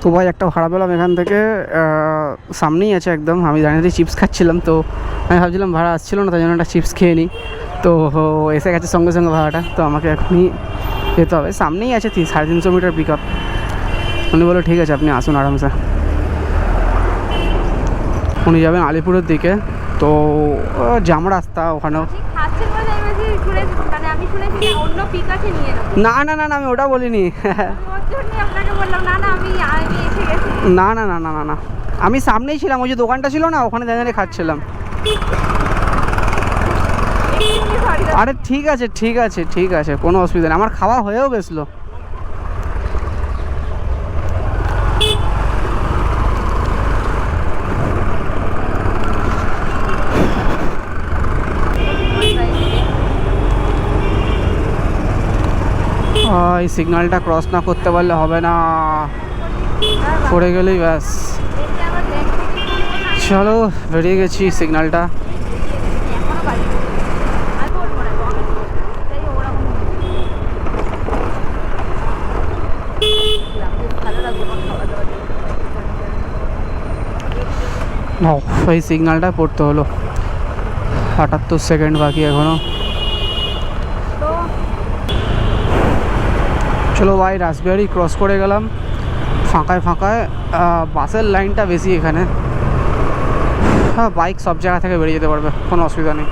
তো ভাই একটা ভাড়া পেলাম এখান থেকে, সামনেই আছে একদম। আমি জানি যে চিপস খাচ্ছিলাম, তো আমি ভাবছিলাম ভাড়া আসছিলো না, তাই জন্য একটা চিপস খেয়ে নিই। তো এসে গেছে সঙ্গে সঙ্গে ভাড়াটা, তো আমাকে এখনই যেতে হবে। সামনেই আছে 350 মিটার পিক আপ। উনি বলো ঠিক আছে আপনি আসুন আরামসে। উনি যাবেন আলিপুরের দিকে, তো জাম রাস্তা ওখানেও। না না না না, আমি ওটা বলিনি। না না না না না না, আমি সামনেই ছিলাম, ওই যে দোকানটা ছিল না, ওখানে দাঁড়িয়ে খাচ্ছিলাম। আরে ঠিক আছে ঠিক আছে ঠিক আছে, কোনো অসুবিধা নেই, আমার খাওয়া হয়েও গেছিলো। এই সিগন্যালটা ক্রস না করতে পারলে হবে না, পড়ে গেলেই ব্যাস। চলো বেরিয়ে গেছি সিগন্যালটা। এই সিগন্যালটা পড়তে হলো, 78 সেকেন্ড বাকি এখনো। চলো ভাই, রাসবিহারি ক্রস করে গেলাম ফাঁকায় ফাঁকায়। বাসের লাইনটা বেশি এখানে, হ্যাঁ বাইক সব জায়গা থেকে বেরিয়ে যেতে পারবে, কোনো অসুবিধা নেই।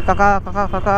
কাকা কাকা কাকা